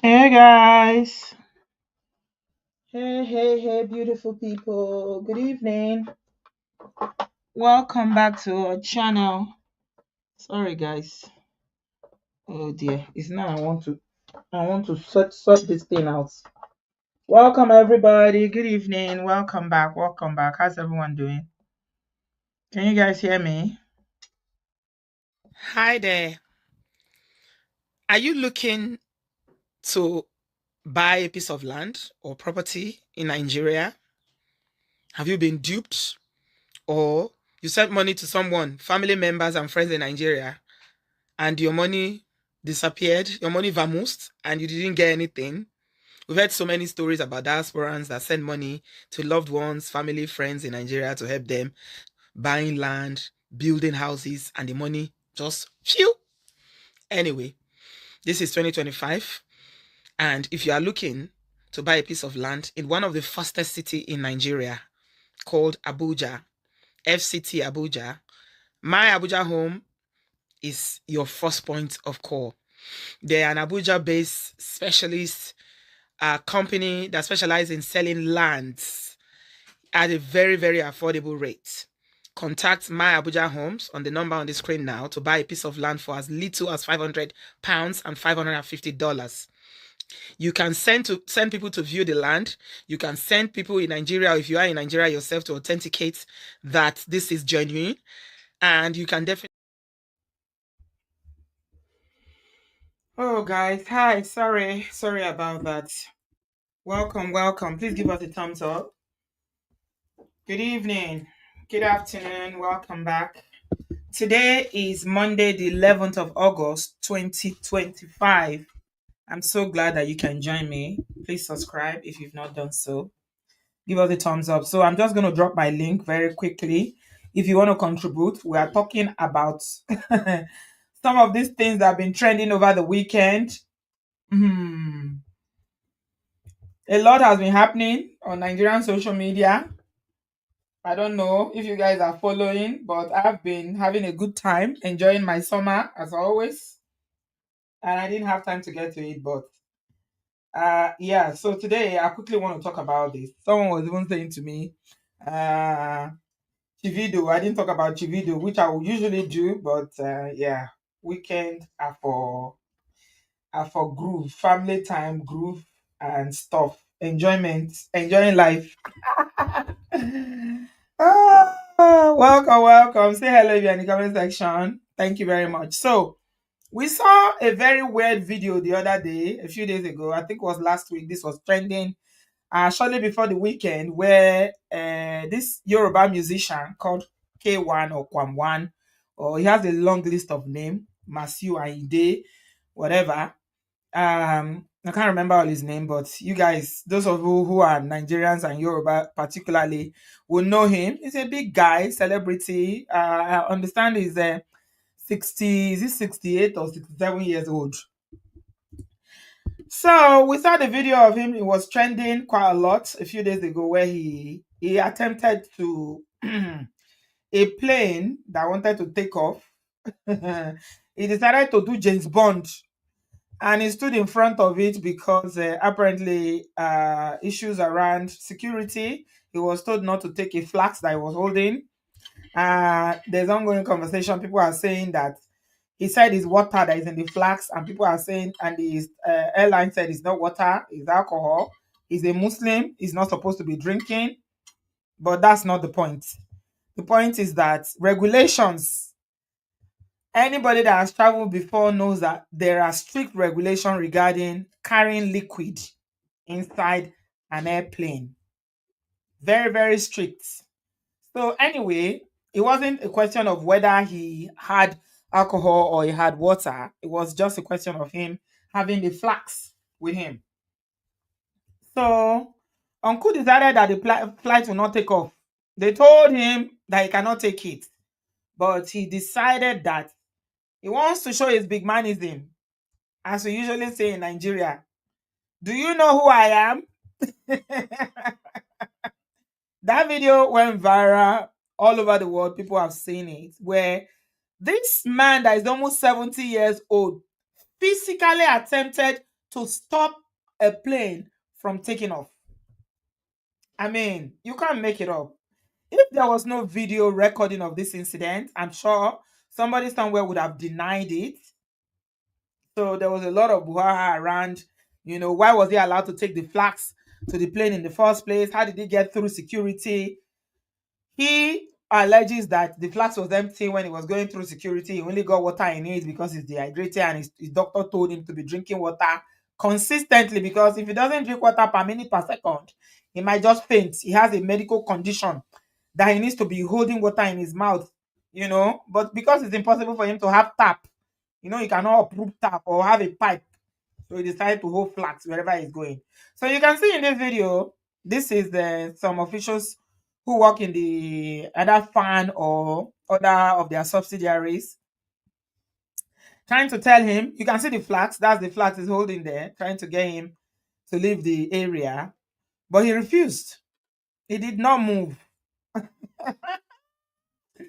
Hey guys. Hey, beautiful people. Good evening. Welcome back to our channel. Sorry guys. Oh dear. It's now I want to sort this thing out. Welcome everybody. Good evening. Welcome back. Welcome back. How's everyone doing? Can you guys hear me? Hi there. Are you looking to buy a piece of land or property in Nigeria? Have you been duped or you sent money to someone, family members and friends in Nigeria, and your money disappeared, your money vamoosed, and you didn't get anything? We've heard so many stories about diasporans that send money to loved ones, family, friends in Nigeria to help them buying land, building houses, and the money just phew. Anyway, this is 2025. And if you are looking to buy a piece of land in one of the fastest city in Nigeria called Abuja, FCT Abuja, my Abuja home is your first point of call. They're an Abuja-based specialist company that specializes in selling lands at a very, very affordable rate. Contact My Abuja Homes on the number on the screen now to buy a piece of land for as little as £500 and $550. You can send people to view the land. You can send people in Nigeria, or if you are in Nigeria yourself, to authenticate that this is genuine. And you can definitely. Oh guys, hi. Sorry about that. Welcome. Please give us a thumbs up. Good evening. Good afternoon. Welcome back. Today is Monday, the 11th of August, 2025. I'm so glad that you can join me. Please subscribe if you've not done so. Give us a thumbs up. So, I'm just going to drop my link very quickly. If you want to contribute, we are talking about some of these things that have been trending over the weekend. Hmm. A lot has been happening on Nigerian social media. I don't know if you guys are following, but I've been having a good time, enjoying my summer as always. And I didn't have time to get to it, but yeah. So today I quickly want to talk about this. Someone was even saying to me, uh, Chivido. I didn't talk about Chivido, which I would usually do, but yeah, weekend are for groove, family time, groove and stuff, enjoyment, enjoying life. Welcome. Say hello if you're in the comment section. Thank you very much. So, we saw a very weird video the other day, a few days ago. I think it was last week. This was trending shortly before the weekend, where this Yoruba musician called K1 or Kwam1, or he has a long list of name, Masiu Aide, whatever. I can't remember all his name, but you guys, those of you who are Nigerians and Yoruba particularly, will know him. He's a big guy, celebrity. I understand he's 60, is he 68 or 67 years old? So we saw the video of him. It was trending quite a lot a few days ago, where he attempted to a plane that wanted to take off. He decided to do James Bond, and he stood in front of it because apparently issues around security. He was told not to take a flask that he was holding. There's ongoing conversation. People are saying that he said it's water that is in the flask, and people are saying, and the airline said it's not water, it's alcohol. He's a Muslim, he's not supposed to be drinking, but that's not the point. The point is that regulations, anybody that has traveled before knows that there are strict regulations regarding carrying liquid inside an airplane. Very, very strict. So anyway, it wasn't a question of whether he had alcohol or he had water. It was just a question of him having the flask with him. So Uncle decided that the flight will not take off. They told him that he cannot take it, but he decided that he wants to show his big manism, as we usually say in Nigeria. Do you know who I am? That video went viral all over the world. People have seen it, where this man that is almost 70 years old physically attempted to stop a plane from taking off. I mean, you can't make it up. If there was no video recording of this incident, I'm sure somebody somewhere would have denied it. So there was a lot of buhaha around. Why was he allowed to take the flags to the plane in the first place? How did he get through security? He alleges that the flask was empty when he was going through security. He only got water in it because he's dehydrated, and his doctor told him to be drinking water consistently, because if he doesn't drink water per minute per second, he might just faint. He has a medical condition that he needs to be holding water in his mouth, But because it's impossible for him to have tap, he cannot approve tap or have a pipe. So he decided to hold flags wherever he's going. So you can see in this video, this is some officials who work in the other fan or other of their subsidiaries, trying to tell him, you can see the flags, that's the flags he's holding there, trying to get him to leave the area. But he refused. He did not move.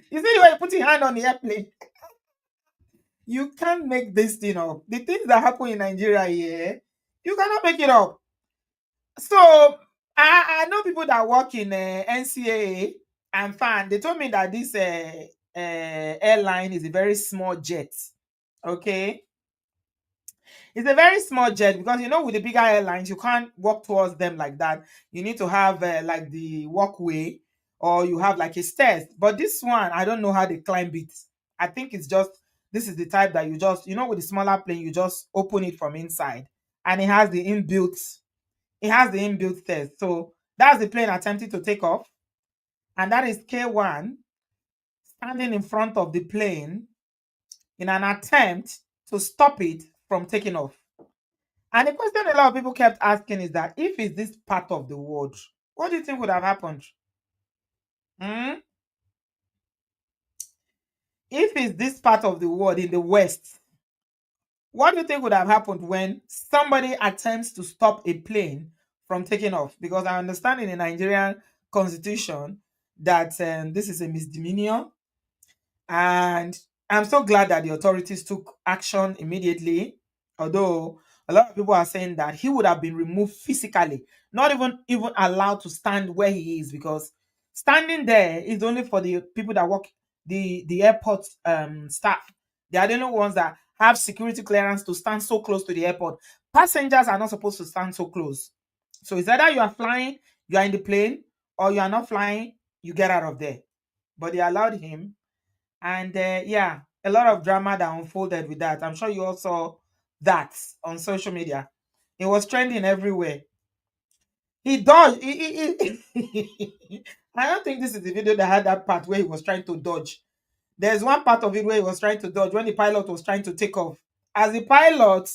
You see the way he put his hand on the airplane? You can't make this thing up. The things that happen in Nigeria here, you cannot make it up. So I know people that work in NCAA and fan. They told me that this airline is a very small jet. Okay, it's a very small jet, because with the bigger airlines you can't walk towards them like that. You need to have like the walkway, or you have like a stairs. But this one, I don't know how they climb it. I think it's just, this is the type that you just, with the smaller plane, you just open it from inside, and it has the inbuilt stairs. So that's the plane attempting to take off. And that is K1 standing in front of the plane in an attempt to stop it from taking off. And the question a lot of people kept asking is that, if it's this part of the world, what do you think would have happened? Hmm? If it's this part of the world in the West, what do you think would have happened when somebody attempts to stop a plane from taking off? Because I understand in the Nigerian constitution that this is a misdemeanor, and I'm so glad that the authorities took action immediately. Although a lot of people are saying that he would have been removed physically, not even allowed to stand where he is, because standing there is only for the people that work the airport staff. They are the only ones that have security clearance to stand so close to the airport. Passengers are not supposed to stand so close. So it's either you are flying, you are in the plane, or you are not flying, you get out of there. But they allowed him, and yeah, a lot of drama that unfolded with that. I'm sure you all saw that on social media. It was trending everywhere. He dodged. I don't think this is the video that had that part where he was trying to dodge. There's one part of it where he was trying to dodge when the pilot was trying to take off. As the pilot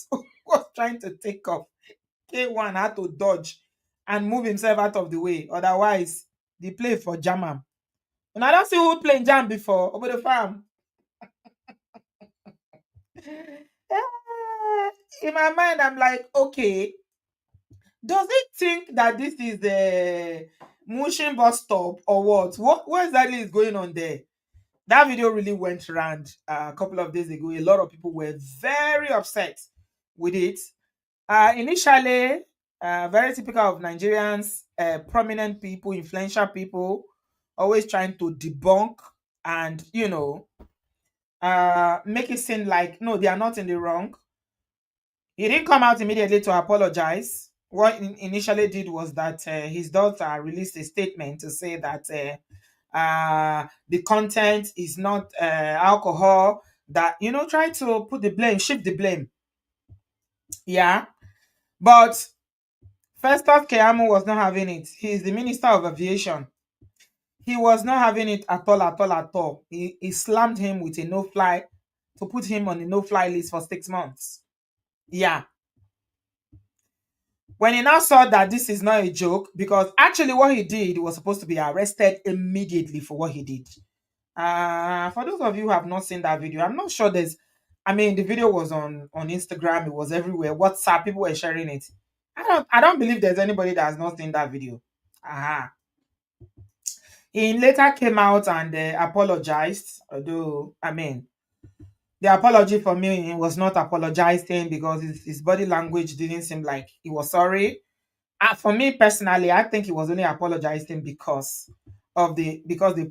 was trying to take off, K1 had to dodge and move himself out of the way. Otherwise, the plane for jam am. And I don't see who playing jam before over the farm. In my mind, I'm like, okay, does it think that this is the Mushin bus stop or what? What exactly is going on there? That video really went around a couple of days ago. A lot of people were very upset with it. Initially, very typical of Nigerians, prominent people, influential people, always trying to debunk and make it seem like no, they are not in the wrong. He didn't come out immediately to apologize. What he initially did was that his daughter released a statement to say that the content is not alcohol. That try to put the blame, shift the blame. Yeah, but Festus Keyamo was not having it. He is the Minister of Aviation. He was not having it at all, at all, at all. He slammed him with a no-fly, to put him on the no-fly list for 6 months. Yeah. When he now saw that this is not a joke, because actually what he did was supposed to be arrested immediately for what he did. For those of you who have not seen that video, I'm not sure the video was on Instagram, it was everywhere, WhatsApp, people were sharing it. I don't believe there's anybody that has not seen that video. He later came out and apologized, although The apology for me was not apologizing because his body language didn't seem like he was sorry. For me personally, I think he was only apologizing because they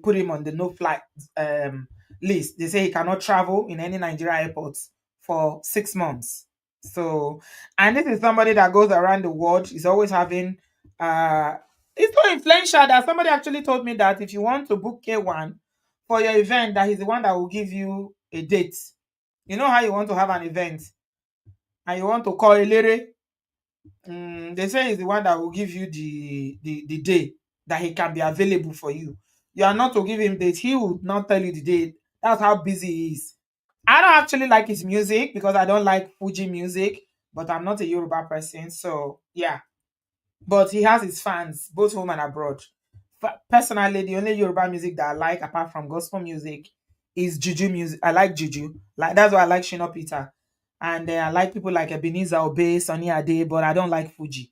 put him on the no flight um, list. They say he cannot travel in any Nigeria airports for 6 months. So, and this is somebody that goes around the world. He's always having. Uh, it's so influential that somebody actually told me that if you want to book K1 for your event, that he's the one that will give you a date. You know how you want to have an event and you want to call a lady. They say he's the one that will give you the day that he can be available for you. You are not to give him date. He will not tell you the date. That's how busy he is. I don't actually like his music because I don't like Fuji music, but I'm not a Yoruba person. So, yeah. But he has his fans, both home and abroad. Personally, the only Yoruba music that I like, apart from gospel music, is Juju music. I like Juju. Like that's why I like Shina Peter. And I like people like Ebenezer Obey, Sonny Ade, but I don't like Fuji.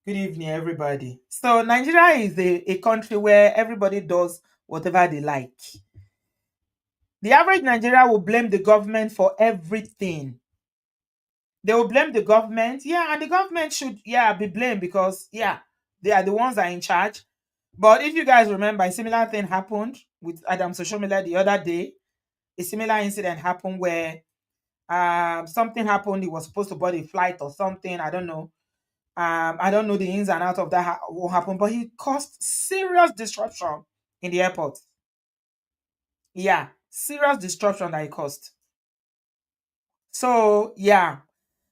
Good evening, everybody. So Nigeria is a country where everybody does whatever they like. The average Nigerian will blame the government for everything. They will blame the government. Yeah, and the government should, yeah, be blamed because, yeah, they are the ones that are in charge. But if you guys remember, a similar thing happened with Adam Soshomila the other day. A similar incident happened where something happened. He was supposed to board a flight or something. I don't know. I don't know the ins and outs of that what happened, but he caused serious disruption in the airport. Yeah, serious disruption that he caused. So yeah,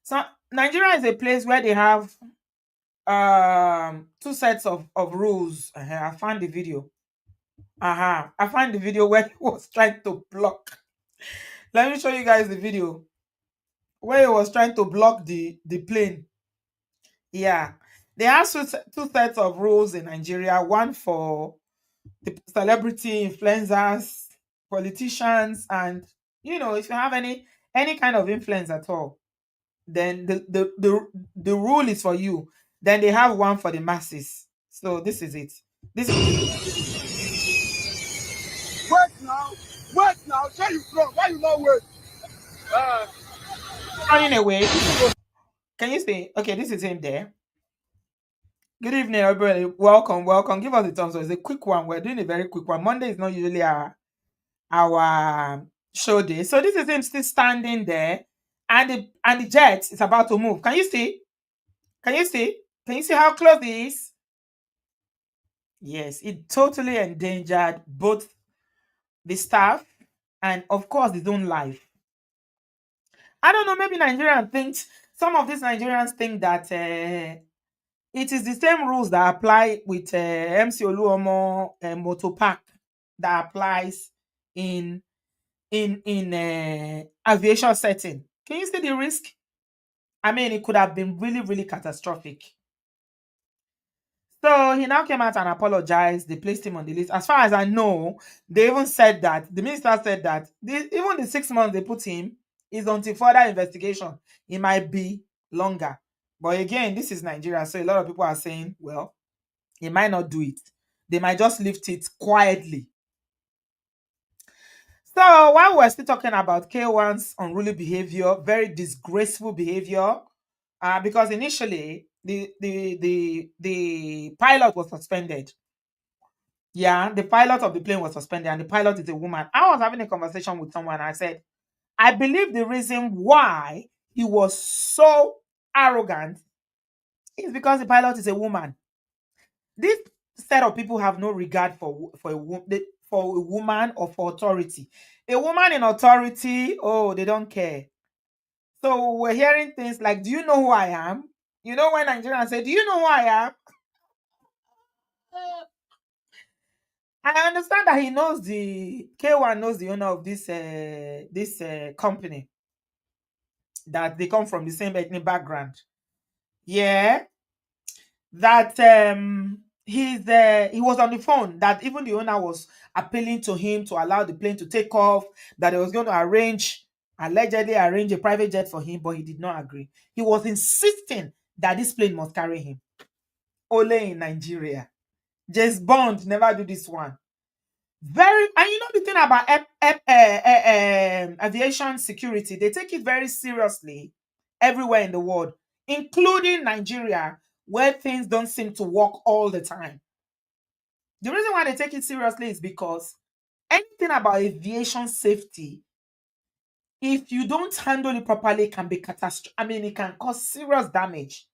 so Nigeria is a place where they have two sets of rules. I found the video. I found the video where he was trying to block. Let me show you guys the video where he was trying to block the plane. Yeah, they have two sets of rules in Nigeria. One for the celebrity influencers, politicians, and if you have any kind of influence at all, then the rule is for you. Then they have one for the masses. So this is it. This is Wait now. Wait now. Say you from. Why you not wait? Uh, running away. Can you see? Okay, this is him there. Good evening, everybody. Welcome, welcome. Give us a thumbs up. It's a quick one. We're doing a very quick one. Monday is not usually our show day. So this is him still standing there, and the jet is about to move. Can you see? Can you see? Can you see how close it is? Yes, it totally endangered both the staff and, of course, his own life. I don't know. Maybe Nigerian thinks some of these Nigerians think that it is the same rules that apply with MC Oluomo Motor Park that applies in aviation setting. Can you see the risk? I mean, it could have been really, really catastrophic. So he now came out and apologized. They placed him on the list. As far as I know, they even said that the minister said that even the 6 months they put him is until further investigation. It might be longer. But again, this is Nigeria. So a lot of people are saying, well, he might not do it. They might just lift it quietly. So while we're still talking about K1's unruly behavior, very disgraceful behavior, because initially the pilot was suspended. Yeah, the pilot of the plane was suspended, and the pilot is a woman. I was having a conversation with someone. I said, I believe the reason why he was so arrogant is because the pilot is a woman. This set of people have no regard for a woman or for authority. A woman in authority, oh, they don't care. So we're hearing things like, "Do you know who I am?" You know when Nigerians say, "Do you know who I am?" I understand that he knows the K1 knows the owner of this company, that they come from the same ethnic background. Yeah, that he was on the phone, that even the owner was appealing to him to allow the plane to take off, that he was going to allegedly arrange a private jet for him, but he did not agree. He was insisting that this plane must carry him. Ole in Nigeria. James Bond never do this one. Very, and you know the thing about aviation security, they take it very seriously everywhere in the world, including Nigeria, where things don't seem to work all the time. The reason why they take it seriously is because anything about aviation safety, if you don't handle it properly, it can be catastrophic. I mean, it can cause serious damage.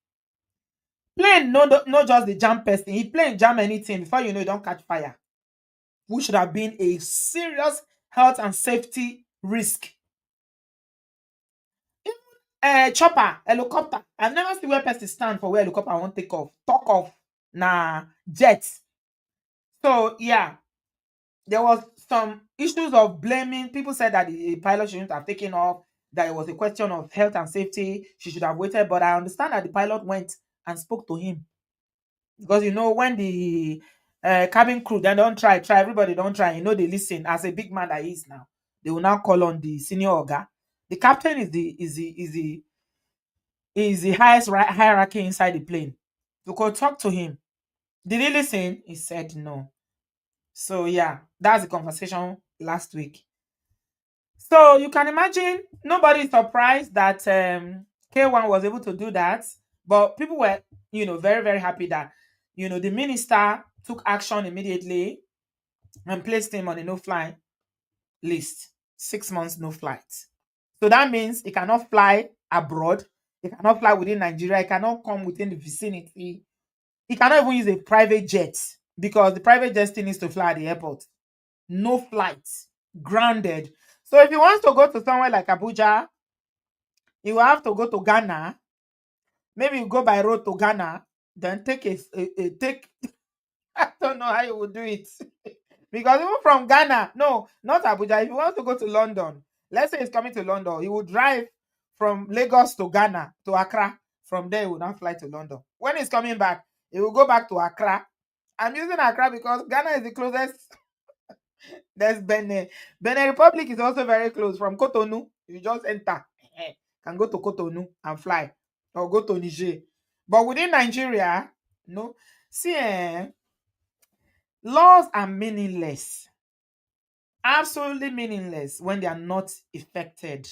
Plane no just the jam person. If plane jam anything, before you know, it don't catch fire, which should have been a serious health and safety risk. Chopper, helicopter. I've never seen where person stand for where helicopter won't take off. Talk off. Nah, jets. So yeah, there was some issues of blaming. People said that the pilot shouldn't have taken off, that it was a question of health and safety. She should have waited. But I understand that the pilot went and spoke to him. Because you know, when the cabin crew then don't try, everybody don't try, you know, they listen. As a big man that he is now, they will now call on the senior Oga. The captain is the highest hierarchy inside the plane. You could talk to him. Did he listen? He said no. So yeah, that's the conversation last week. So you can imagine nobody is surprised that K1 was able to do that, but people were, very very happy that the minister took action immediately and placed him on a no-fly list. 6 months no flight. So that means he cannot fly abroad. He cannot fly within Nigeria. He cannot come within the vicinity. He cannot even use a private jet because the private jet still needs to fly at the airport. No flights. Grounded. So if he wants to go to somewhere like Abuja, he will have to go to Ghana. Maybe you go by road to Ghana, then take take. I don't know how you would do it. Because even from Ghana, no, not Abuja. If you want to go to London, let's say he's coming to London, he will drive from Lagos to Ghana to Accra. From there, he will not fly to London. When he's coming back, he will go back to Accra. I'm using Accra because Ghana is the closest. There's Benin. Benin Republic is also very close. From Cotonou, you just enter. Can go to Cotonou and fly. Or go to Niger. But within Nigeria, no. See, laws are meaningless. Absolutely meaningless when they are not effected.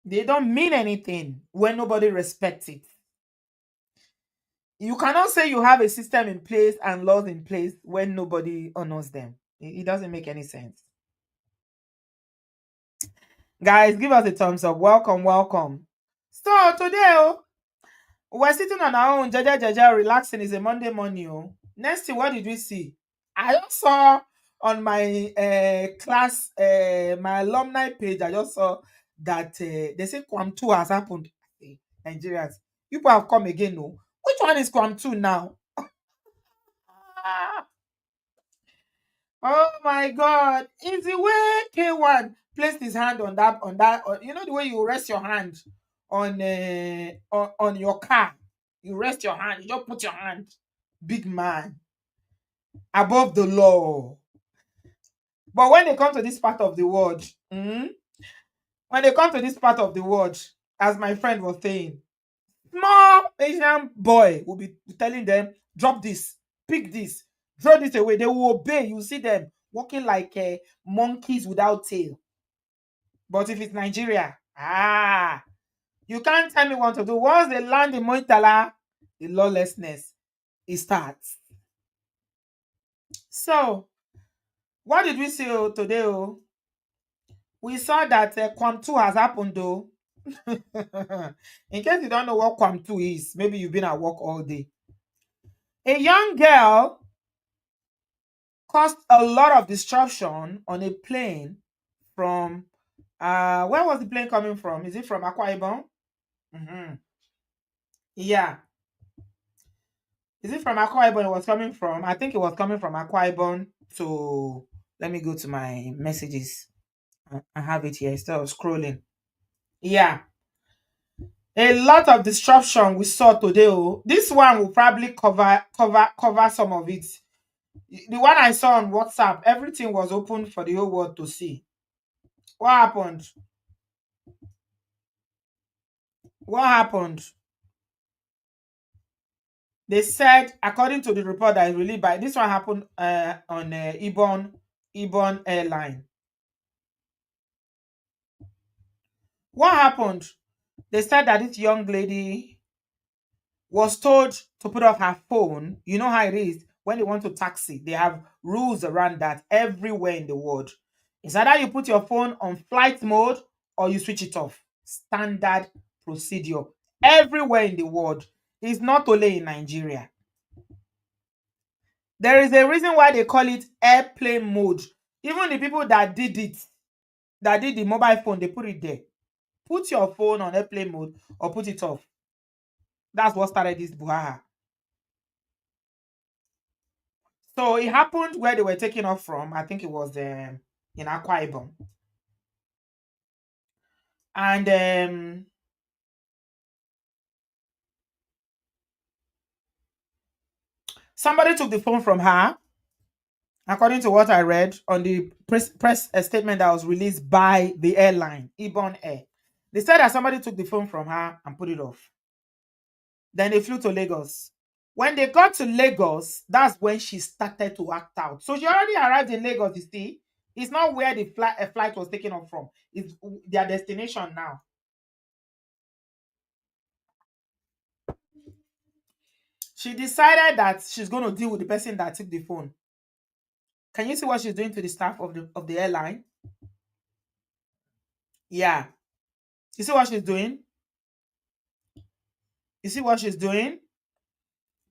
They don't mean anything when nobody respects it. You cannot say you have a system in place and laws in place when nobody honors them. It doesn't make any sense. Guys, give us a thumbs up. Welcome, welcome. So today, we're sitting on our own, jaja, relaxing. It's a Monday morning. Next thing, what did we see? I just saw on my class, my alumni page, I just saw that they say KWAM2 has happened. Nigerians, people have come again. No, which one is KWAM2 now? Ah, oh my God! It's the way K1 placed his hand you know the way you rest your hand on your car. You rest your hand. You just put your hand, big man, above the law. But when they come to this part of the world, when they come to this part of the world, as my friend was saying, small Asian boy will be telling them, drop this, pick this, throw this away. They will obey. You see them walking like monkeys without tail. But if it's Nigeria, you can't tell me what to do. Once they land in Moitala, the lawlessness, it starts. So, what did we see today? We saw that KWAM2 has happened though. In case you don't know what KWAM2 is, maybe you've been at work all day. A young girl caused a lot of disruption on a plane from where was the plane coming from? Is it from Akwa Ibom? Yeah. Is it from Akwa Ibom it was coming from? I think it was coming from Akwa Ibom to, let me go to my messages. I have it here instead of scrolling. Yeah. A lot of disruption we saw today. This one will probably cover some of it. The one I saw on WhatsApp, everything was open for the whole world to see. What happened? What happened? They said, according to the report that is released by this one happened on Ibon airline. What happened? They said that this young lady was told to put off her phone. You know how it is when they want to taxi, they have rules around that everywhere in the world. It's either you put your phone on flight mode or you switch it off. Standard procedure everywhere in the world. It's not only in Nigeria. There is a reason why they call it airplane mode. Even the people that did it, that did the mobile phone, they put it there. Put your phone on airplane mode or put it off. That's what started this buhaha. So it happened where they were taking off from. I think it was in Akwa Ibom. And somebody took the phone from her, according to what I read on the press statement that was released by the airline, Ibon Air. They said that somebody took the phone from her and put it off. Then they flew to Lagos. When they got to Lagos, that's when she started to act out. So she already arrived in Lagos, you see. It's not where the flight was taken off from. It's their destination now. She decided that she's going to deal with the person that took the phone. Can you see what she's doing to the staff of the airline? Yeah. You see what she's doing? You see what she's doing?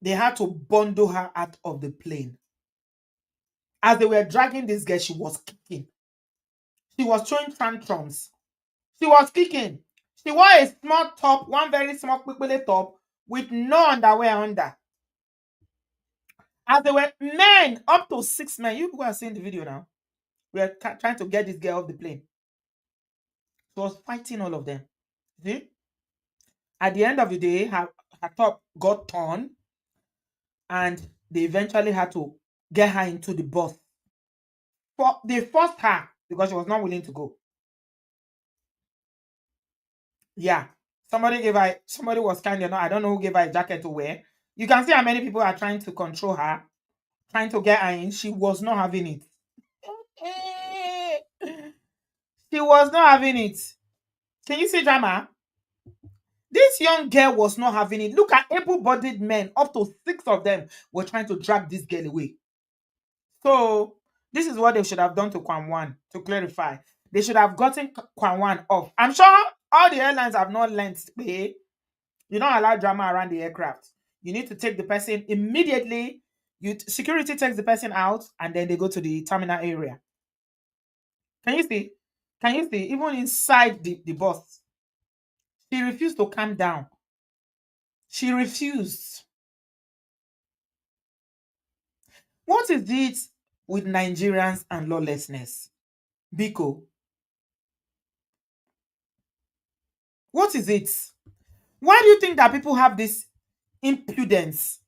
They had to bundle her out of the plane. As they were dragging this girl, she was kicking. She was throwing tantrums. She was kicking. She wore a small top, one very small quickly top with no underwear under. As they were men, up to 6 men. You people are seeing the video now. We are trying to get this girl off the plane. She was fighting all of them. See? At the end of the day, her top got torn and they eventually had to get her into the bus. They forced her because she was not willing to go. Yeah. Somebody was kind enough. I don't know who gave her a jacket to wear. You can see how many people are trying to control her, trying to get her in. She was not having it. She was not having it. Can you see drama? This young girl was not having it. Look at able-bodied men. Up to 6 of them were trying to drag this girl away. So this is what they should have done to KWAM1, to clarify. They should have gotten KWAM1 off. I'm sure all the airlines have not learned to pay. You don't allow drama around the aircraft. You need to take the person immediately. Security takes the person out and then they go to the terminal area. Can you see? Can you see? Even inside the bus, she refused to calm down. She refused. What is it with Nigerians and lawlessness? Biko, what is it? Why do you think that people have this impudence?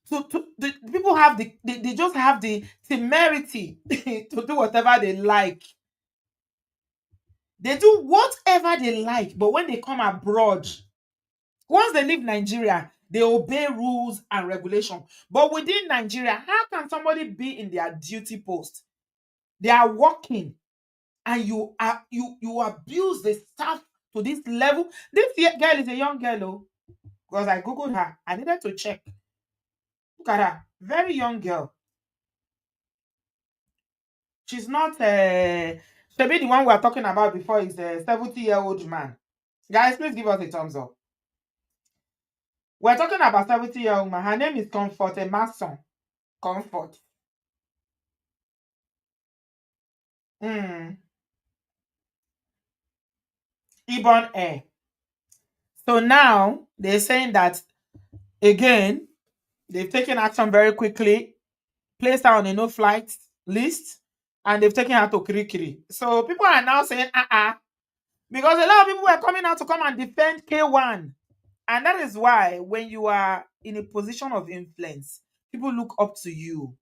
The people have they just have the temerity to do whatever they like. They do whatever they like, but when they come abroad, once they leave Nigeria, they obey rules and regulation. But within Nigeria, how can somebody be in their duty post? They are working, and you abuse the staff to this level. This girl is a young girl, oh, because I googled her. I needed to check. Look at her, very young girl. She's not maybe the one we are talking about before is a 70-year-old man. Guys, please give us a thumbs up. We're talking about 70-year-old man. Her name is Comfort, a mason. Comfort. Ibon Air. So now they're saying that again, they've taken action very quickly, placed her on a no-flight list, and they've taken her to Kirikiri. So people are now saying, because a lot of people were coming out to come and defend K1. And that is why when you are in a position of influence, people look up to you.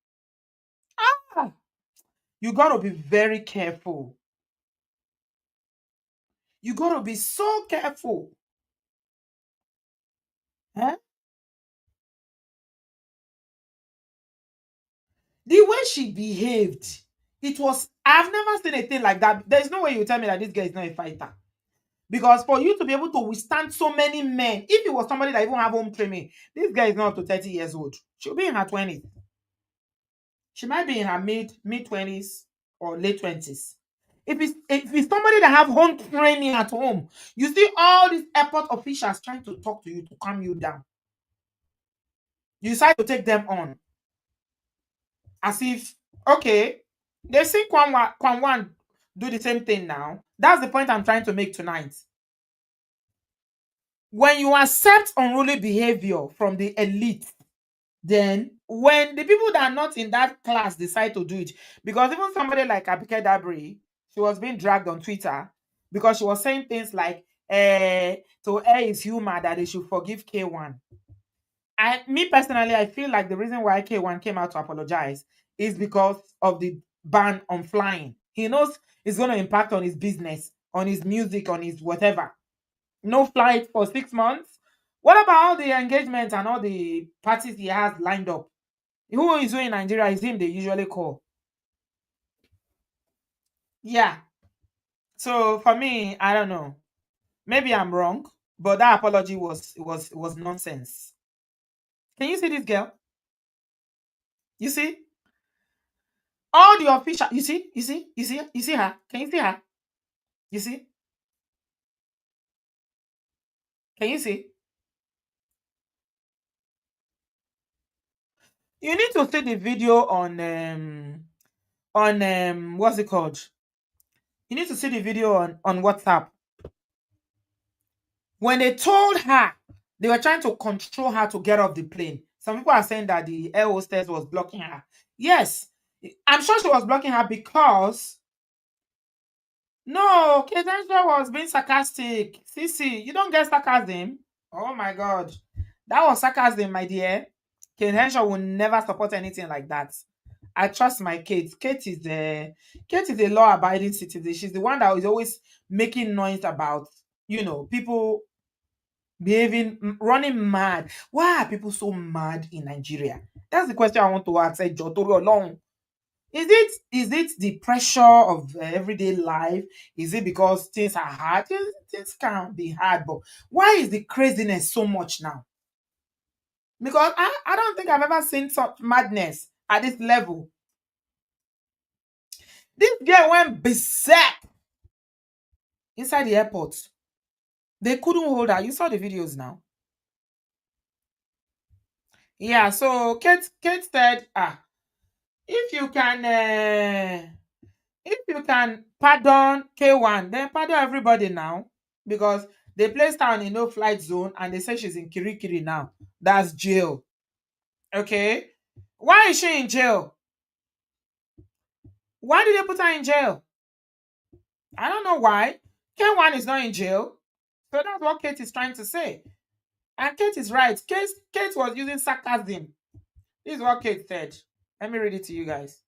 You got to be very careful. You got to be so careful. The way she behaved, it was, I've never seen a thing like that. There's no way you tell me that this girl is not a fighter. Because for you to be able to withstand so many men, if it was somebody that even have home training, this girl is not up to 30 years old. She'll be in her 20s. She might be in her mid 20s or late 20s. If it's somebody that have home training at home, you see all these airport officials trying to talk to you to calm you down. You decide to take them on. As if, okay, they've seen Kwam1 do the same thing now. That's the point I'm trying to make tonight. When you accept unruly behavior from the elite, then when the people that are not in that class decide to do it, because even somebody like Abike Dabri, she was being dragged on Twitter because she was saying things like, to air is humor that they should forgive K1. Me personally, I feel like the reason why K1 came out to apologize is because of the ban on flying. He knows it's going to impact on his business, on his music, on his whatever. No flight for 6 months. What about all the engagements and all the parties he has lined up? Who is who in Nigeria is him they usually call. Yeah. So for me, I don't know. Maybe I'm wrong, but that apology was nonsense. Can you see this girl? You see? All the official, you see her? Can you see her? You see? Can you see? You need to see the video on what's it called? You need to see the video on WhatsApp. When they told her, they were trying to control her to get off the plane. Some people are saying that the air hostess was blocking her. Yes, I'm sure she was blocking her because no, Kedensha was being sarcastic. Sisi, you don't get sarcasm. Oh my God, that was sarcasm, my dear. Kedensha will never support anything like that. I trust my Kate. Kate is a law-abiding citizen. She's the one that is always making noise about, people running mad. Why are people so mad in Nigeria? That's the question I want to ask. Jotoro alone. Is it the pressure of everyday life? Is it because things are hard? Things can be hard, but why is the craziness so much now? Because I don't think I've ever seen such madness at this level. This girl went berserk inside the airport. They couldn't hold her. You saw the videos now. Yeah, so Kate said, if you can pardon K1, then pardon everybody now, because they placed her in a no-flight zone and they say she's in Kirikiri now. That's jail. Okay, why is she in jail? Why did they put her in jail? I don't know why. K1 is not in jail. So that's what Kate is trying to say. And Kate is right. Kate was using sarcasm. This is what Kate said. Let me read it to you guys.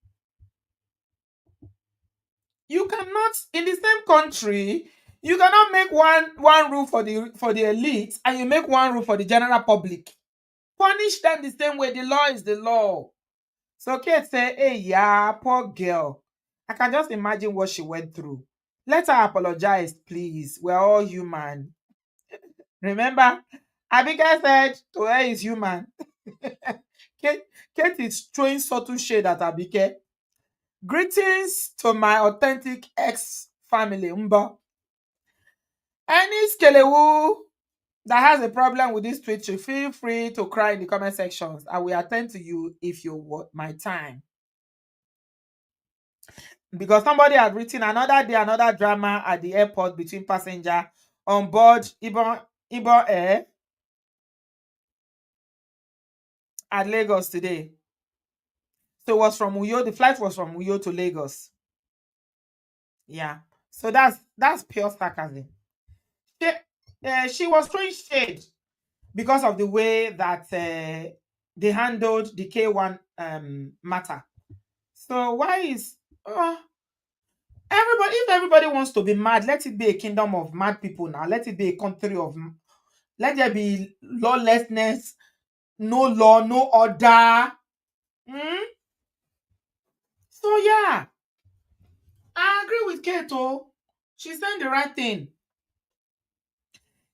You cannot, in the same country, you cannot make one rule for the elite and you make one rule for the general public. Punish them the same way. The law is the law. So Kate said, hey, yeah, poor girl. I can just imagine what she went through. Let her apologize, please. We're all human. Remember, Abigail said, to her is human. Kate is throwing subtle shade at Abike. Greetings to my authentic ex-family, Mba. Any skelewu that has a problem with this tweet, feel free to cry in the comment sections. I will attend to you if you want my time. Because somebody had written another day, another drama at the airport between passenger on board Ibon Air at Lagos today. So it was from Uyo. The flight was from Uyo to Lagos. Yeah. So that's pure sarcasm. She was throwing shade because of the way that they handled the K1 matter. So why is everybody? If everybody wants to be mad, let it be a kingdom of mad people now. Let it be a country of. Let there be lawlessness, no law, no order. So yeah, I agree with Kato. She's saying the right thing.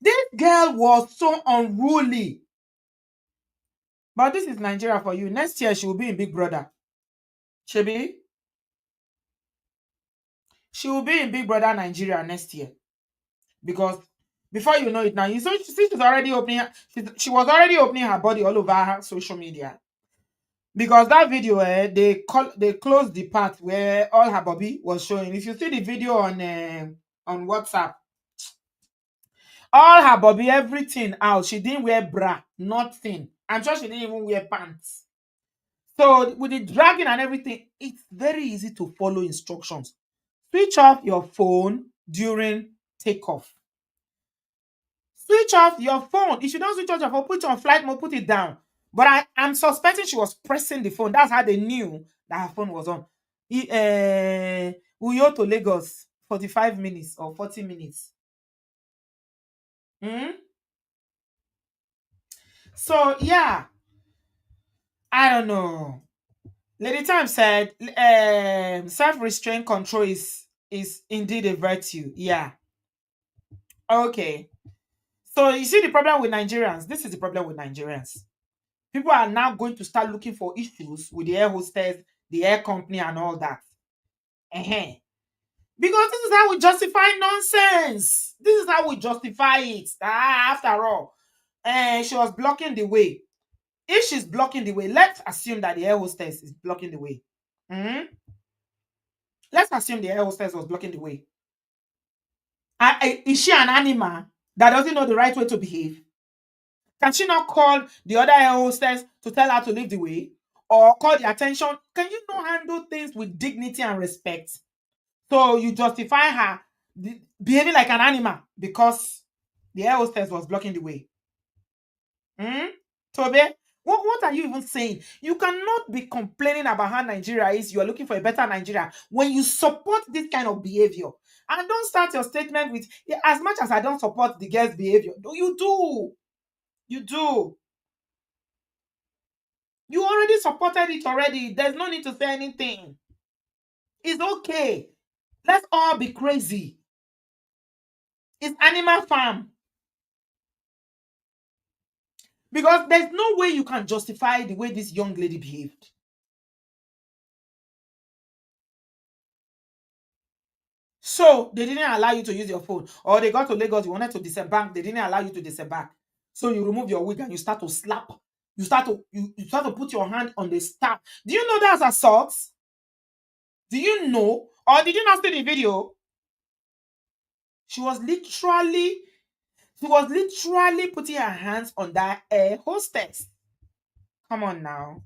This girl was so unruly. But this is Nigeria for you. Next year she will be in Big Brother. Shebi, she will be in Big Brother Nigeria next year. Because before you know it now, you see she's already opening she was already opening her body all over her social media. Because that video, they closed the part where all her body was showing. If you see the video on WhatsApp, all her body, everything out. She didn't wear bra, nothing. I'm sure she didn't even wear pants. So with the dragging and everything, it's very easy to follow instructions. Switch off your phone during takeoff. Switch off your phone. If you don't switch off your phone, put it on flight mode, put it down. But I'm suspecting she was pressing the phone. That's how they knew that her phone was on. Uyo to Lagos, 45 minutes or 40 minutes. So, yeah, I don't know. Lady Time said, self-restraint control is indeed a virtue. Yeah. Okay. So, you see the problem with Nigerians? This is the problem with Nigerians. People are now going to start looking for issues with the air hostess, the air company, and all that. Because this is how we justify nonsense. This is how we justify it. After all, she was blocking the way. If she's blocking the way, let's assume that the air hostess is blocking the way. Let's assume the air hostess was blocking the way. Is she an animal that doesn't know the right way to behave? Can she not call the other air hostess to tell her to leave the way? Or call the attention? Can you not handle things with dignity and respect? So you justify her behaving like an animal because the air hostess was blocking the way. Tobe, what are you even saying? You cannot be complaining about how Nigeria is. You are looking for a better Nigeria when you support this kind of behavior. And don't start your statement with, "Yeah, as much as I don't support the girl's behavior." No, you do. You do. You already supported it already. There's no need to say anything. It's okay. Let's all be crazy. It's Animal Farm. Because there's no way you can justify the way this young lady behaved. So they didn't allow you to use your phone. Or they got to Lagos, you wanted to disembark, they didn't allow you to disembark. So you remove your wig and you start to slap. You start to put your hand on the staff. Do you know that's assault? Do you know? Or did you not see the video? She was literally putting her hands on that air hostess. Come on now.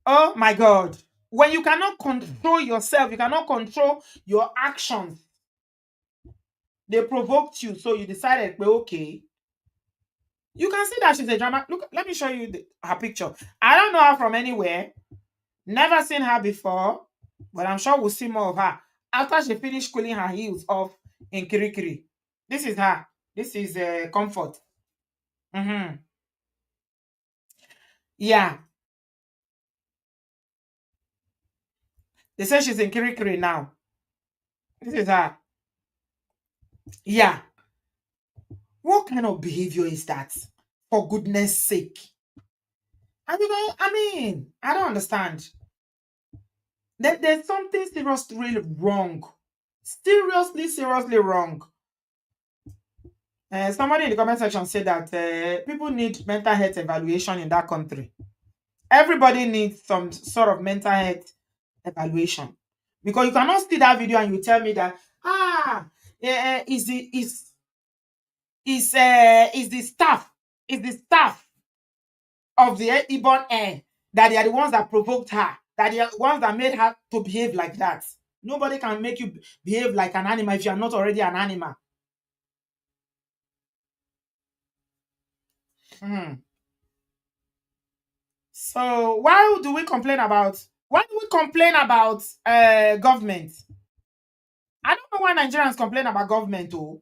Oh my God. When you cannot control yourself, you cannot control your actions. They provoked you, so you decided, well, okay. You can see that she's a drama. Look, let me show you her picture. I don't know her from anywhere. Never seen her before, but I'm sure we'll see more of her after she finished cooling her heels off in Kirikiri. This is her. This is Comfort. Yeah. They say she's in Kirikiri now. This is her. Yeah. What kind of behavior is that? For goodness sake. I mean, I don't understand. There's something seriously wrong. Seriously wrong. Somebody in the comment section said that people need mental health evaluation in that country. Everybody needs some sort of mental health evaluation. Because you cannot see that video and you tell me that, is the staff of the Ibon Air that they are the ones that provoked her, that they are the ones that made her to behave like that. Nobody can make you behave like an animal if you are not already an animal. So why do we complain about government? I don't know why Nigerians complain about government though.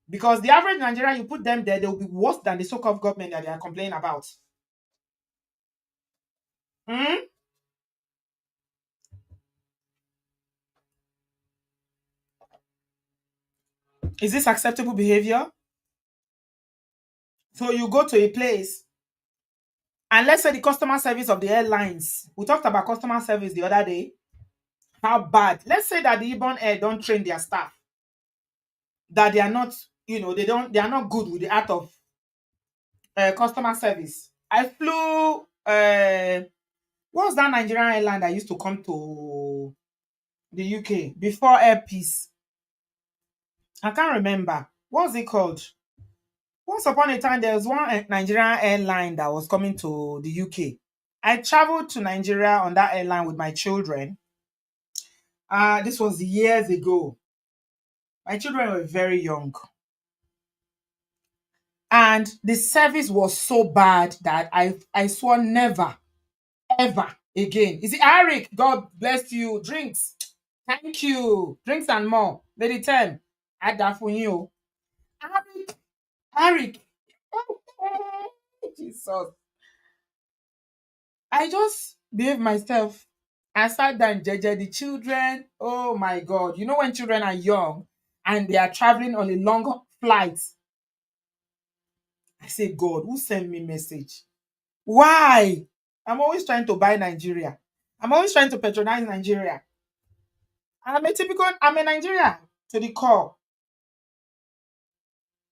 Because the average Nigerian, you put them there, they'll be worse than the so-called government that they are complaining about. Is this acceptable behavior? So you go to a place, and let's say the customer service of the airlines. We talked about customer service the other day. How bad. Let's say that the Ibon Air don't train their staff, that they are not, they are not good with the art of customer service. I flew what was that Nigerian airline that used to come to the UK before Air Peace? I can't remember. What was it called? Once upon a time, there was one Nigerian airline that was coming to the UK. I traveled to Nigeria on that airline with my children. This was years ago. My children were very young. And the service was so bad that I swore never, ever again. You see, Eric, God bless you. Drinks. Thank you. Drinks and more. Lady 10. Add that for you. Eric. Eric. Jesus. I just behave myself. I sat down, Jeje, the children. Oh my God. You know when children are young and they are traveling on a long flight. I say, God, who sent me message? Why? I'm always trying to buy Nigeria. I'm always trying to patronize Nigeria. And I'm a Nigerian to the core.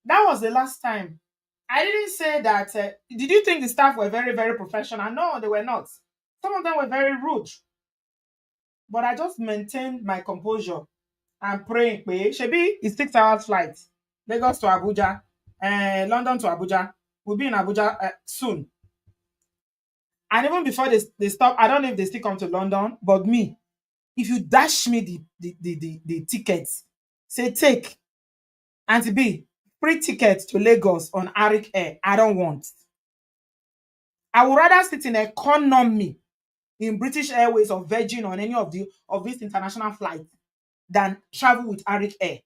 That was the last time. I didn't say that. Did you think the staff were very, very professional? No, they were not. Some of them were very rude. But I just maintained my composure and praying. Shebi, it's 6 hours flight. Lagos to Abuja, London to Abuja. We'll be in Abuja soon. And even before they stop, I don't know if they still come to London, but me, if you dash me the tickets, say take, Auntie B, free tickets to Lagos on Arik Air. I don't want. I would rather sit in economy in British Airways or Virgin on any of these international flights than travel with Arik Air.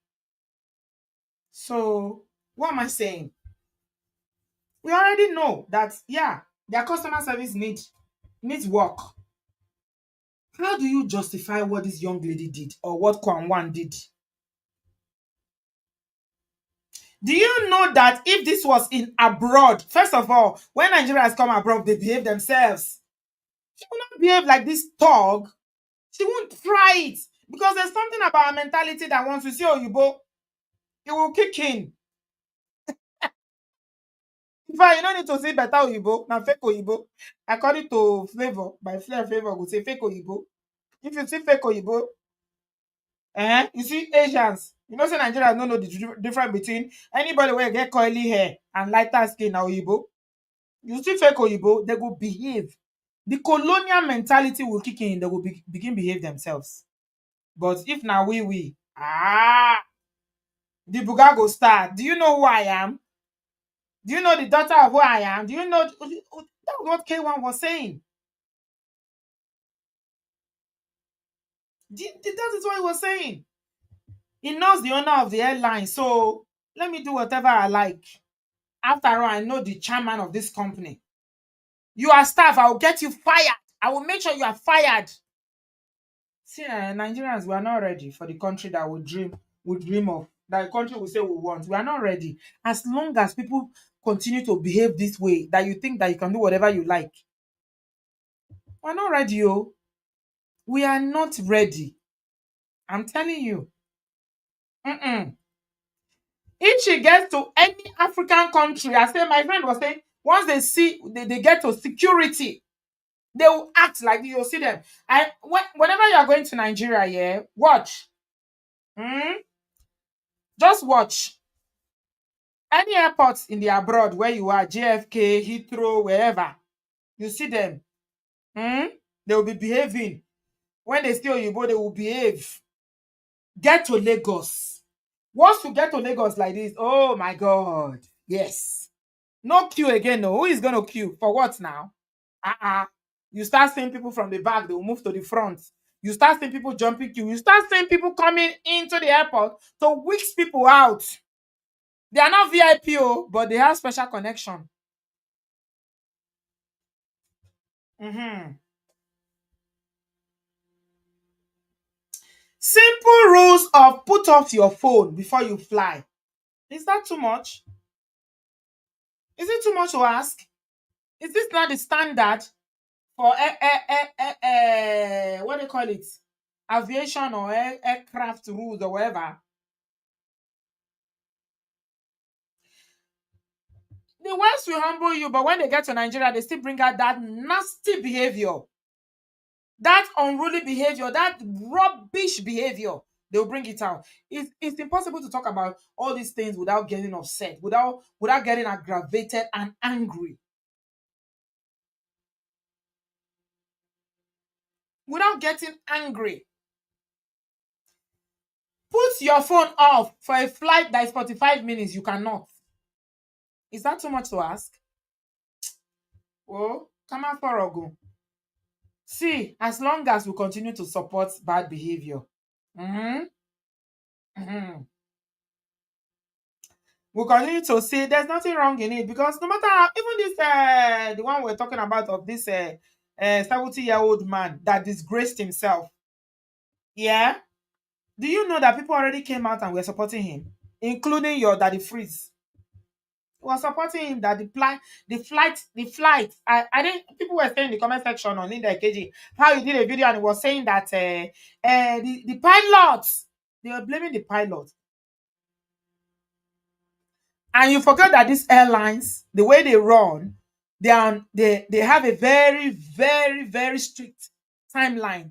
So what am I saying? We already know that their customer service needs work. How do you justify what this young lady did or what KWAM1 did? Do you know that if this was in abroad, first of all, when Nigerians come abroad, they behave themselves. She will not behave like this thug. She won't try it because there's something about her mentality that once we see Oyibo, it will kick in. In fact, you don't need to see better Oyibo, now fake Oyibo. According to Flavor, by Flavor will say fake Oyibo. If you see fake Oyibo, you see Asians. You know, say Nigerians don't know the difference between anybody where get curly hair and lighter skin or Oyibo. You see fake Oyibo, they will behave. The colonial mentality will kick in, they will begin behave themselves. But if now the buga go start. Do you know who I am? Do you know the daughter of who I am? Do you know that was what K1 was saying? That is what he was saying. He knows the owner of the airline, so let me do whatever I like. After all, I know the chairman of this company. You are staff, I will get you fired. I will make sure you are fired. See, Nigerians, we are not ready for the country that we dream of. That the country we say we want. We are not ready. As long as people continue to behave this way, that you think that you can do whatever you like. We're not ready, oh. We are not ready. I'm telling you. If she gets to any African country, I say my friend was saying, once they get to security, they will act like you'll see them. Whenever you are going to Nigeria, watch. Just watch. Any airports in the abroad where you are, JFK, Heathrow, wherever, you see them. They will be behaving. When they see Oyibo, they will behave. Get to Lagos. Once you get to Lagos like this, oh my God, yes. No queue again, no. Who is going to queue? For what now? You start seeing people from the back, they will move to the front. You start seeing people jumping queue. You start seeing people coming into the airport to whisk people out. They are not VIP, but they have special connection. Simple rules of put off your phone before you fly. Is that too much? Is it too much to ask? Is this not the standard for what do you call it? Aviation or aircraft rules or whatever? The West will humble you, but when they get to Nigeria, they still bring out that nasty behavior, that unruly behavior, that rubbish behavior. They'll bring it out. It's impossible to talk about all these things without getting upset, without getting aggravated and angry. Without getting angry. Put your phone off for a flight that is 45 minutes. You cannot. Is that too much to ask? Oh, come on for a go. See, as long as we continue to support bad behavior, mhm, mhm, we continue to see there's nothing wrong in it, because no matter how, even this the one we're talking about of this 70-year-old man that disgraced himself. Yeah. Do you know that people already came out and were supporting him, including your daddy Freeze? Was supporting him that the flight. I didn't. People were saying in the comment section on Linda KG how he did a video and he was saying that the pilots, they were blaming the pilots, and you forget that these airlines, the way they run, they have a very very strict timeline,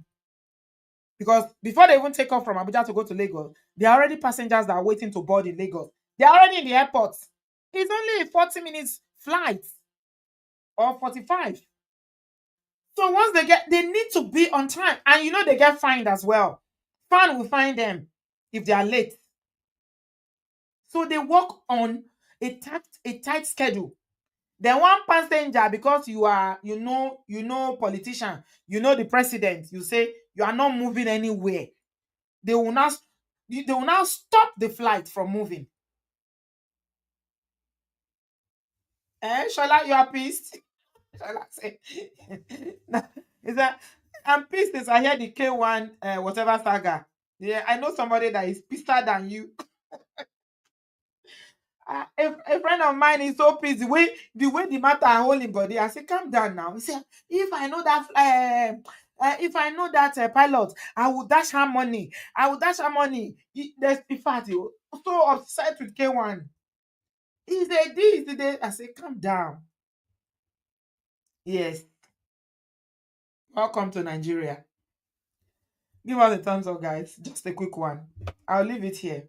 because before they even take off from Abuja to go to Lagos, there are already passengers that are waiting to board in Lagos. They are already in the airport. It's only a 40 minutes flight or 45. So once they need to be on time. And you know they get fined as well. Fine will fine them if they are late. So they work on a tight schedule. Then one passenger, because you know politician, you know the president, you say you are not moving anywhere. They will now stop the flight from moving. Shola, you are pissed? Shola say, is that I'm pissed as I hear the K1 whatever saga. Yeah, I know somebody that is pisser than you. A friend of mine is so pissed the way the matter hold him body. I say, calm down now. He said, if I know that pilot, I will dash her money. I will dash her money. There's in fact, you so upset with K1. He said this, he said. I say, calm down. Yes, welcome to Nigeria. Give us a thumbs up, guys. Just a quick one. I'll leave it here.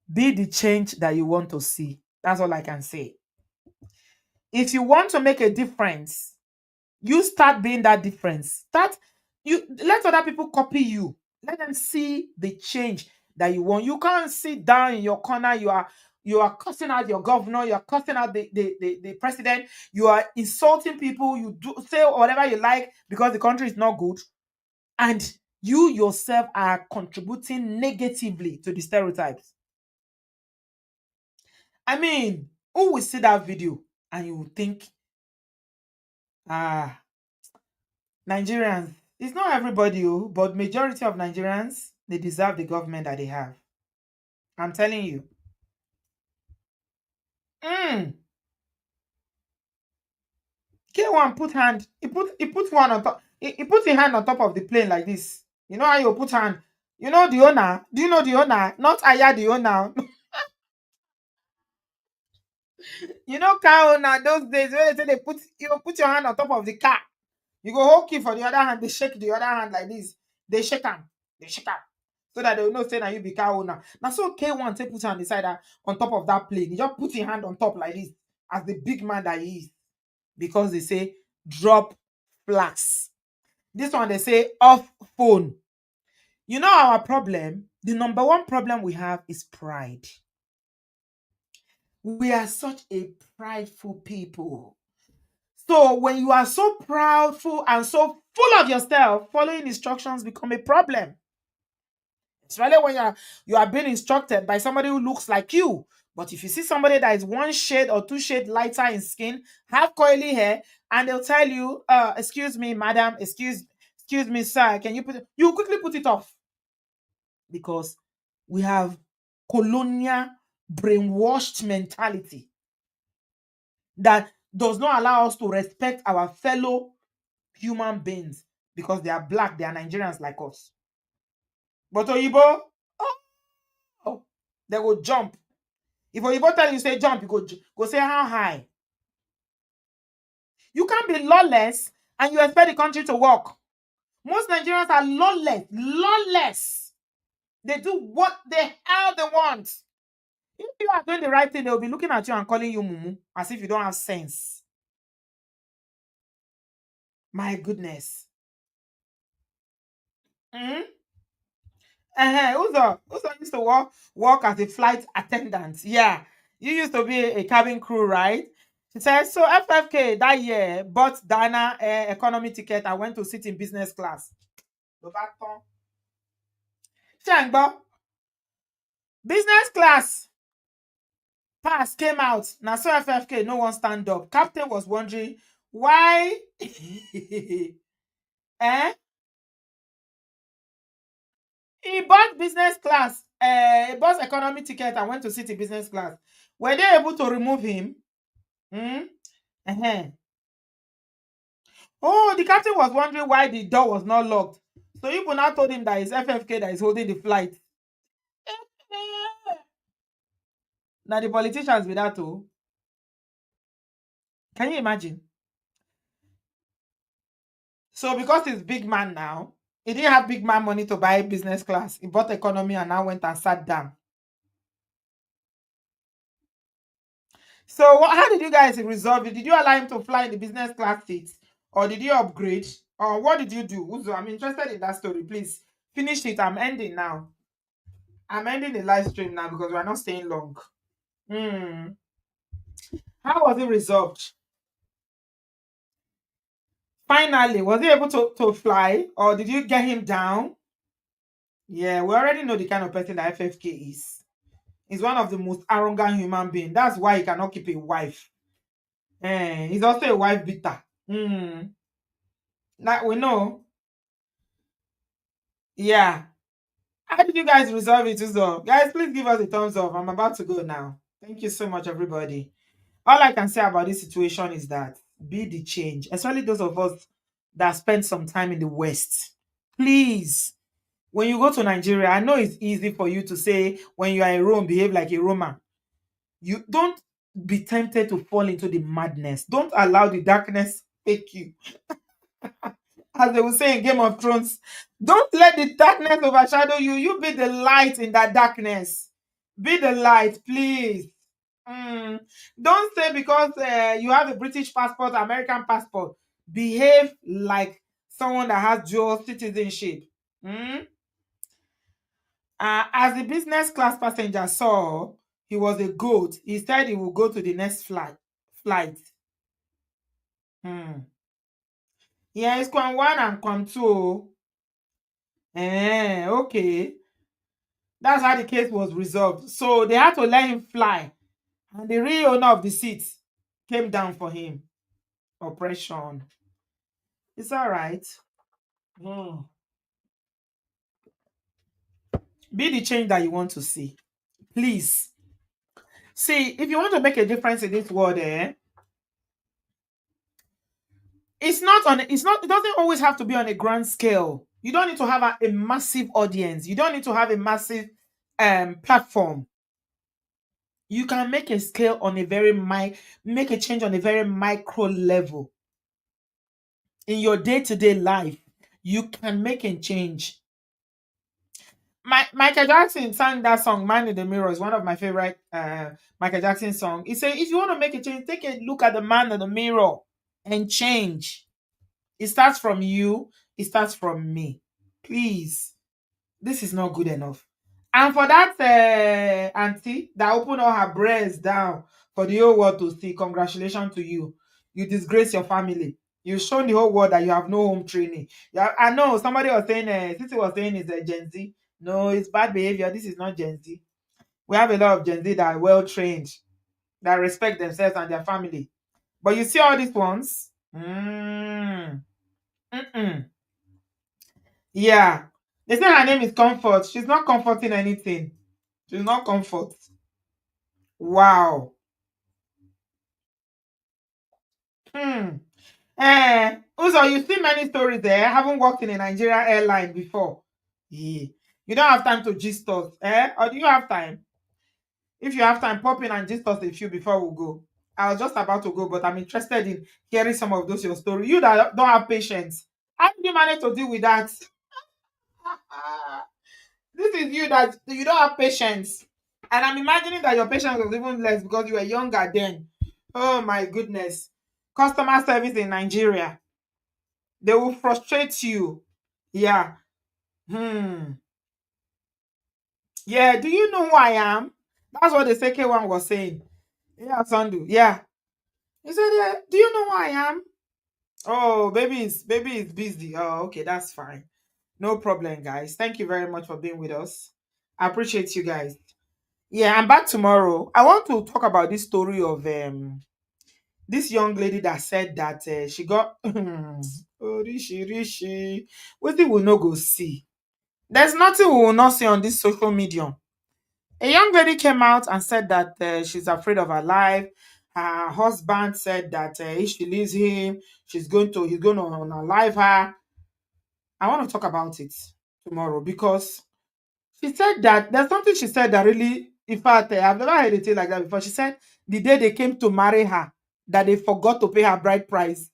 Be the change that you want to see. That's all I can say. If you want to make a difference, you start being that difference. You let other people copy you. Let them see the change that you want. You can't sit down in your corner. You are cussing out your governor. You are cussing out the president. You are insulting people. You do say whatever you like because the country is not good, and you yourself are contributing negatively to the stereotypes. I mean, who will see that video and you will think, ah, Nigerians, it's not everybody, but majority of Nigerians, they deserve the government that they have. I'm telling you. Mm. K1 put hand, he put one on top, he put his hand on top of the plane like this. You know how you put hand? You know the owner? Do you know the owner? Not Aya the owner. You know car owner those days when they say put your hand on top of the car. You go hold key for the other hand, they shake the other hand like this. They shake them. They shake them. So that they will not say that you be car owner. Now so K1 take put hand inside that on top of that plane. He just put his hand on top like this as the big man that he is. Because they say drop flags. This one they say off phone. You know our problem? The number one problem we have is pride. We are such a prideful people. So when you are so proudful and so full of yourself, following instructions become a problem. Especially when you are being instructed by somebody who looks like you. But if you see somebody that is one shade or two shade lighter in skin, have coily hair, and they'll tell you, excuse me, madam, excuse me, sir, can you quickly put it off. because we have colonial brainwashed mentality that does not allow us to respect our fellow human beings because they are black, they are Nigerians like us. But Oyibo, oh, they will jump. If Oyibo tell you say jump, you go say how high. You can't be lawless and you expect the country to work. Most Nigerians are lawless, lawless. They do what the hell they want. If you are doing the right thing, they'll be looking at you and calling you mumu as if you don't have sense. My goodness. Mm-hmm. Uzo used to work as a flight attendant. Yeah. You used to be a cabin crew, right? She said, so FFK that year bought Dana economy ticket. I went to sit in business class. Shangbo, business class pass came out. Now so FFK no one stand up. Captain was wondering why eh? He bought business class, he bought economy ticket and went to sit in business class. Were they able to remove him? Hmm? Uh-huh. Oh, the captain was wondering why the door was not locked. So people now told him that it's FFK that is holding the flight. Now the politicians with that too. Can you imagine? So because he's big man now, he didn't have big man money to buy business class. He bought economy and now went and sat down. So how did you guys resolve it? Did you allow him to fly in the business class seats? Or did you upgrade? Or what did you do? Uzo, I'm interested in that story. Please finish it. I'm ending now. I'm ending the live stream now because we're not staying long. Hmm. How was it resolved? Finally, was he able to fly? Or did you get him down? Yeah, we already know the kind of person that FFK is. He's one of the most arrogant human beings. That's why he cannot keep a wife. He's also a wife beater. That we know. Yeah. How did you guys resolve it, Uzo? Guys, please give us a thumbs up. I'm about to go now. Thank you so much, everybody. All I can say about this situation is that be the change, especially those of us that spend some time in the West. Please, when you go to Nigeria, I know it's easy for you to say when you are in Rome, behave like a Roman. You don't be tempted to fall into the madness. Don't allow the darkness take you. As they will say in Game of Thrones, don't let the darkness overshadow you. You be the light in that darkness. Be the light, please. Don't say because you have a British passport, American passport, behave like someone that has dual citizenship. As the business class passenger saw, he was a goat. He said he will go to the next flight. Yeah, it's Kwam1 and Kwam2. Okay. That's how the case was resolved. So they had to let him fly. And the real owner of the seat came down for him. Oppression. It's all right. Be the change that you want to see. Please. See, if you want to make a difference in this world, it doesn't always have to be on a grand scale. You don't need to have a massive audience. You don't need to have a massive platform. You can make a scale on make a change on a very micro level. In your day-to-day life, you can make a change. Michael Jackson sang that song "Man in the Mirror." Is one of my favorite Michael Jackson song. He said, if you want to make a change, take a look at the man in the mirror and change. It starts from you. It starts from me. Please, this is not good enough. And for that auntie that opened all her breasts down for the whole world to see, congratulations to you. You disgrace your family. You've shown the whole world that you have no home training. Yeah, I know somebody was saying, Titi was saying it's a Gen Z. No, it's bad behavior. This is not Gen Z. We have a lot of Gen Z that are well trained, that respect themselves and their family. But you see all these ones? Yeah. They say her name is Comfort. She's not comforting anything. She's not comfort. Wow. Hmm. Also, you see many stories there. I haven't worked in a Nigerian airline before. Yeah. You don't have time to gist us, eh? Or do you have time? If you have time, pop in and gist us a few before we go. I was just about to go, but I'm interested in hearing some of those your story. You that don't have patience, how did you manage to deal with that? This is you that you don't have patience, and I'm imagining that your patience was even less because you were younger then. Oh my goodness, customer service in Nigeria, they will frustrate you. Yeah. Hmm. Yeah. Do you know who I am? That's what the second one was saying. Yeah, Sandu. Yeah. He said, yeah. Do you know who I am? Oh, baby is busy. Oh, okay, that's fine. No problem, guys. Thank you very much for being with us. I appreciate you guys. Yeah, I'm back tomorrow. I want to talk about this story of this young lady that said that she got oh rishi. What we will not go see. There's nothing we will not see on this social media. A young lady came out and said that she's afraid of her life. Her husband said that if she leaves him, he's going to unalive her. I want to talk about it tomorrow because she said that there's something she said that really, in fact, I've never heard anything like that before. She said the day they came to marry her, that they forgot to pay her bride price.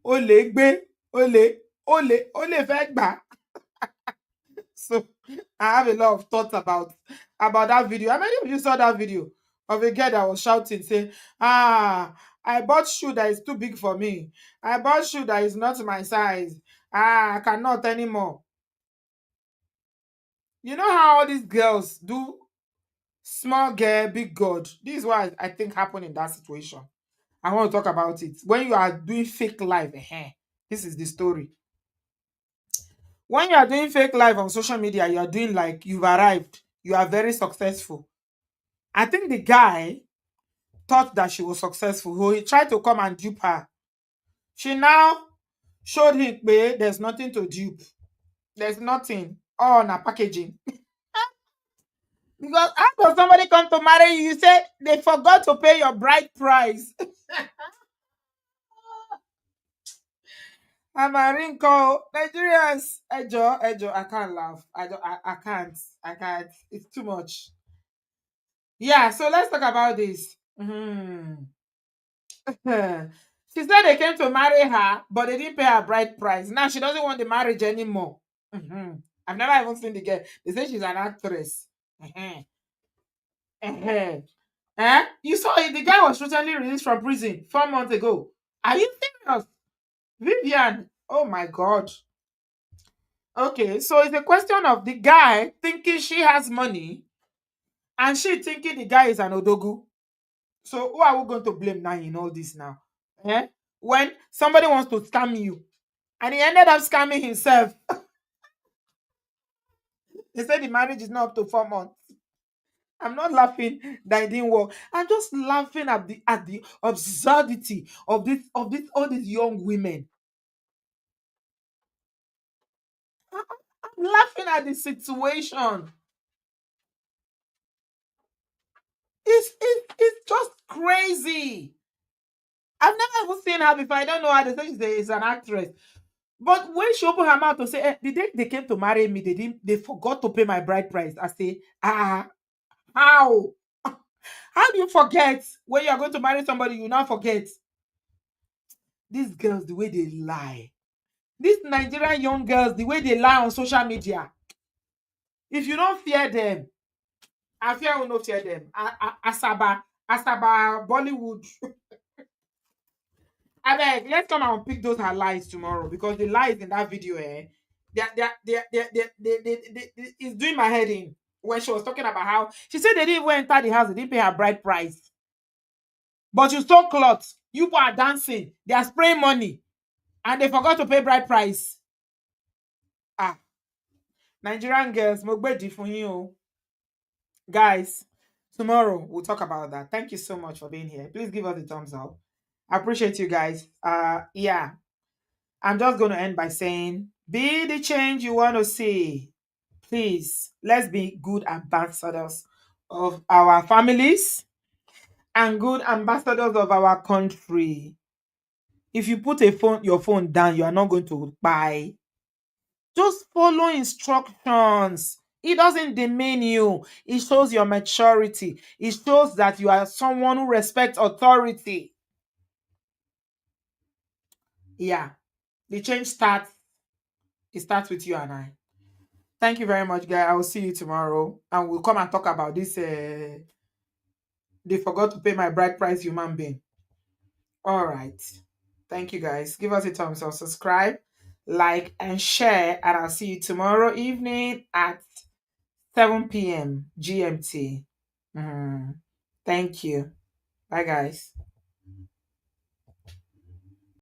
Ole gbe, ole fẹ́ gbà. So I have a lot of thoughts about that video. How many of you saw that video of a girl that was shouting, saying, "Ah, I bought shoe that is too big for me. I bought shoe that is not my size. Ah, I cannot anymore." You know how all these girls do small girl, big God. This is what I think happened in that situation. I want to talk about it. When you are doing fake life, this is the story. When you are doing fake life on social media, you are doing like you've arrived. You are very successful. I think the guy thought that she was successful. So he tried to come and dupe her. She now showed him, "Babe, there's nothing to dupe. There's nothing. All on her packaging." Because how does somebody come to marry you? You say they forgot to pay your bride price. I'm a wrinkle. Nigerians, Ejo, I can't laugh. I can't. I can't. It's too much. Yeah, so let's talk about this. She said they came to marry her, but they didn't pay her bride price. Now she doesn't want the marriage anymore. I've never even seen the girl. They say she's an actress. Mhm. Mhm. You saw it. The guy was recently released from prison 4 months ago. Are you serious? Vivian. Oh my God. Okay, so it's a question of the guy thinking she has money and she thinking the guy is an odogu. So who are we going to blame now in all this now? Eh? When somebody wants to scam you and he ended up scamming himself. They said the marriage is not up to 4 months. I'm not laughing that it didn't work. I'm just laughing at the absurdity of this all these young women. I'm laughing at the situation. It's just crazy. I've never even seen her before. I don't know how they say she's an actress. But when she opened her mouth to say, the day they came to marry me, they forgot to pay my bride price. I say, how? How do you forget when you are going to marry somebody? You now forget. These girls, the way they lie. These Nigerian young girls, the way they lie on social media. If you don't fear them, I fear will not fear them. Asaba, Bollywood. I beg, let's come and pick those her lies tomorrow because the lies in that video, it's doing my head in. When she was talking about how she said they didn't even enter the house, they didn't pay her bride price. But you saw clothes, you people are dancing, they are spraying money, and they forgot to pay bride price. Ah, Nigerian girls, mogbeji for you. Guys, tomorrow we'll talk about that. Thank you so much for being here. Please give us a thumbs up. I appreciate you guys. Yeah. I'm just going to end by saying, be the change you want to see. Please, let's be good ambassadors of our families and good ambassadors of our country. If you put your phone down, you are not going to buy. Just follow instructions. It doesn't demean you. It shows your maturity. It shows that you are someone who respects authority. Yeah. The change starts. It starts with you and I. Thank you very much, guys. I will see you tomorrow. And we'll come and talk about this. They forgot to pay my bride price human being. All right. Thank you, guys. Give us a thumbs up, subscribe, like, and share. And I'll see you tomorrow evening at 7 p.m. GMT. Thank you. Bye, guys.